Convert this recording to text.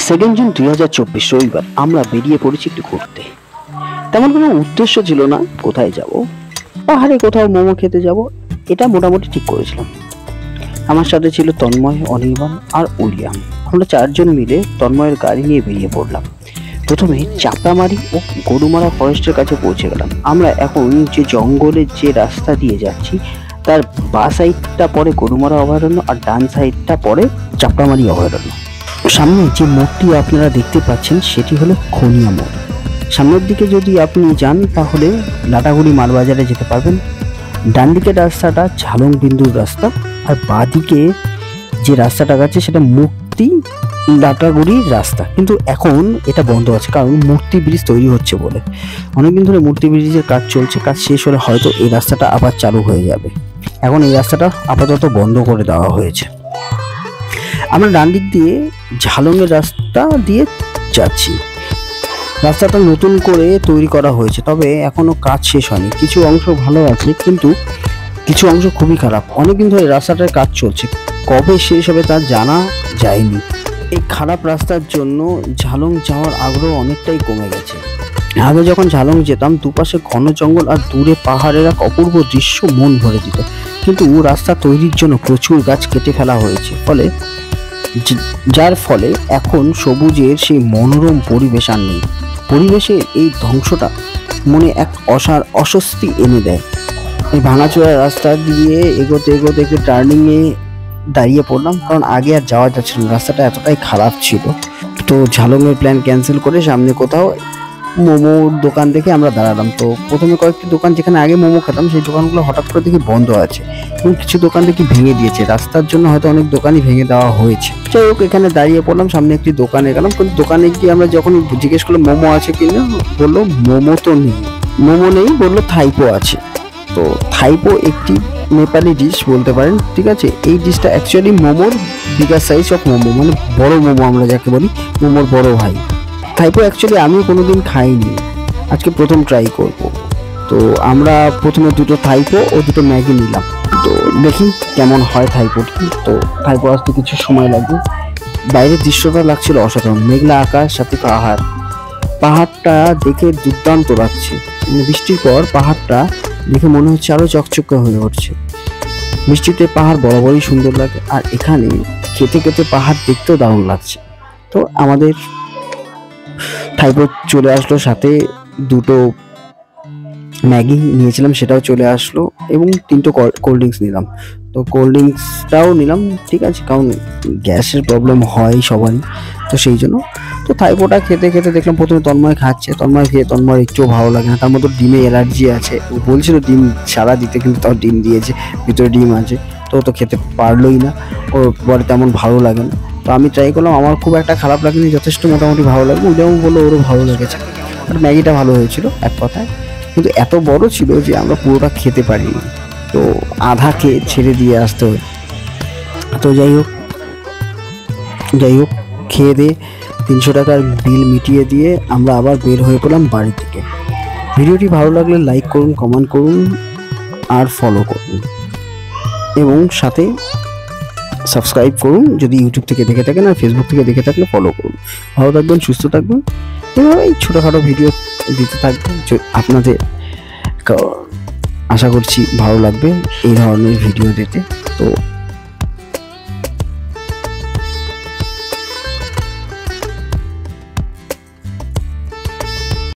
2 June 2024 রবিবার আমরা বেরিয়ে পড়েছি একটু ঘুরতে। তেমন কোনো উদ্দেশ্য ছিল না কোথায় যাব, পাহাড়ে কোথাও মোমো খেতে যাব, এটা মোটামুটি ঠিক করেছিলাম। আমার সাথে ছিল তন্ময়, অনির্বাণ আর উলিয়াম। আমরা 4 জন মিলে তন্ময়ের গাড়ি নিয়ে বেরিয়ে পড়লাম। প্রথমে চাপড়ামারি ও গরুমারা ফরেস্টের কাছে পৌঁছে গেলাম। আমরা এখন যে জঙ্গলের যে রাস্তা দিয়ে যাচ্ছি তার বাঁ সাইডটা পরে গরুমারা অভয়ারণ্য আর ডান সাইডটা পরে চাপড়ামারি অভয়ারণ্য। সামনে যে মোড়টি আপনারা দেখতে পাচ্ছেন সেটি হলো খনিয়া মোড়। সামনের দিকে যদি আপনি যান তাহলে লাটাগুড়ি মালবাজারে যেতে পারবেন। ডান দিকের রাস্তাটা ঝালং বিন্দুর রাস্তা, আর বাঁ দিকে যে রাস্তাটা গেছে সেটা মূর্তি লাটাগুড়ির রাস্তা। কিন্তু এখন এটা বন্ধ আছে, কারণ মূর্তি ব্রিজ তৈরি হচ্ছে বলে। অনেকদিন ধরে মূর্তি ব্রিজের কাজ চলছে, কাজ শেষ হলে হয়তো এই রাস্তাটা আবার চালু হয়ে যাবে। এখন এই রাস্তাটা আপাতত বন্ধ করে দেওয়া হয়েছে। আমরা ডান দিক দিয়ে ঝালংয়ের রাস্তা দিয়ে যাচ্ছি। রাস্তাটা নতুন করে তৈরি করা হয়েছে, তবে এখনো কাজ শেষ হয়নি। কিছু অংশ ভালো আছে কিন্তু কিছু অংশ খুবই খারাপ। অনেকদিন ধরে রাস্তাটার কাজ চলছে, কবে শেষ হবে তা জানা যায়নি। এই খারাপ রাস্তার জন্য ঝালং যাওয়ার আগ্রহ অনেকটাই কমে গেছে। আগে যখন ঝালং যেতাম দুপাশে ঘন জঙ্গল আর দূরে পাহাড়ের এক অপূর্ব দৃশ্য মন ভরে দিত, কিন্তু রাস্তা তৈরির জন্য প্রচুর গাছ কেটে ফেলা হয়েছে, যার ফলে এখন সবুজের সেই মনোরম পরিবেশ আর নেই। পরিবেশের এই ধ্বংসটা মনে এক অস্বস্তি এনে দেয়। এই ভাঙাচোরা রাস্তা দিয়ে এগোতে এগোতে একটু টার্নিংয়ে দাঁড়িয়ে পড়লাম, কারণ আগে আর যাওয়া যাচ্ছিল না, রাস্তাটা এতটাই খারাপ ছিল। তো ঝালংয়ের প্ল্যান ক্যান্সেল করে সামনে কোথাও মোমোর দোকান দেখে আমরা দাঁড়ালাম। তো প্রথমে কয়েকটি দোকান যেখানে আগে মোমো খেতাম সেই দোকানগুলো হঠাৎ করে দেখি বন্ধ আছে, এবং কিছু দোকান দেখি ভেঙে দিয়েছে। রাস্তার জন্য হয়তো অনেক দোকানই ভেঙে দেওয়া হয়েছে। যাই হোক, এখানে দাঁড়িয়ে পড়লাম, সামনে একটি দোকানে গেলাম। কিন্তু দোকানে গিয়ে আমরা যখন জিজ্ঞেস করলাম মোমো আছে কিনা, বললো মোমো তো নেই। মোমো নেই, বললো থাইপো আছে। তো থাইপো একটি নেপালি ডিশ বলতে পারেন, ঠিক আছে। এই ডিশটা অ্যাকচুয়ালি মোমোর বিগার সাইজ অফ মোমো, মানে বড় মোমো আমরা যাকে বলি, মোমোর বড় ভাই। থাইপো অ্যাকচুয়ালি আমি কোনোদিন খাইনি, আজকে প্রথম ট্রাই করব। তো আমরা প্রথমে 2টো থাইপো ও 2টো ম্যাগি নিলাম। তো দেখি কেমন হয় থাইপোটি। তো থাইপো আসতে কিছু সময় লাগবে। বাইরের দৃশ্যটা লাগছিল অসাধারণ, মেঘলা আকাশ সাথে পাহাড়টা দেখে দুর্দান্ত লাগছে। বৃষ্টির পর পাহাড়টা দেখে মনে হচ্ছে আরো চকচকে হয়ে উঠছে। বৃষ্টিতে পাহাড় বরাবরই সুন্দর লাগে, আর এখানে খেতে খেতে পাহাড় দেখতেও দারুণ লাগছে। তো আমাদের থাইপো চলে আসলো, সাথে 2টো ম্যাগি নিয়েছিলাম সেটাও চলে আসলো, এবং 3টো কোল্ড ড্রিঙ্কস নিলাম। তো কোল্ড ড্রিঙ্কসটাও নিলাম, ঠিক আছে, কারণ গ্যাসের প্রবলেম হয় সবারই, তো সেই জন্য। তো থাইপোটা খেতে খেতে দেখলাম প্রথমে তন্ময় খাচ্ছে। তন্ময় খেয়ে তন্ময় একটুও ভালো লাগে না, তার মতো ডিমে অ্যালার্জি আছে। ও বলছিল ডিম সারা দিতে, কিন্তু তাও ডিম দিয়েছে, ভিতরে ডিম আছে। তো খেতে পারলোই না, ওর পরে তেমন ভালো লাগে না। তো আমি ট্রাই করলাম, আমার খুব একটা খারাপ লাগেনি, যথেষ্ট মোটামুটি ভালো লাগবে। যেমন বললো ওরও ভালো লেগেছে, আর ম্যাগিটা ভালো হয়েছিল এক কথায়, কিন্তু এত বড় ছিল যে আমরা পুরোটা খেতে পারিনি। তো আধা খেয়ে ছেড়ে দিয়ে আসতে হয়। তো যাই হোক খেয়ে দিয়ে 300 টাকার বিল মিটিয়ে দিয়ে আমরা আবার বের হয়ে পড়লাম বাড়ি থেকে। ভিডিওটি ভালো লাগলে লাইক করুন, কমেন্ট করুন আর ফলো করুন, এবং সাথে সাবস্ক্রাইব করুন যদি ইউটিউব থেকে দেখে থাকেন, আর ফেসবুক থেকে দেখে থাকলে ফলো করুন। ভালো থাকবেন, সুস্থ থাকবেন, এভাবে ছোটোখাটো ভিডিও দিতে থাকবেন। আপনাদের আশা করছি ভালো লাগবে এই ধরনের ভিডিও দিতে। তো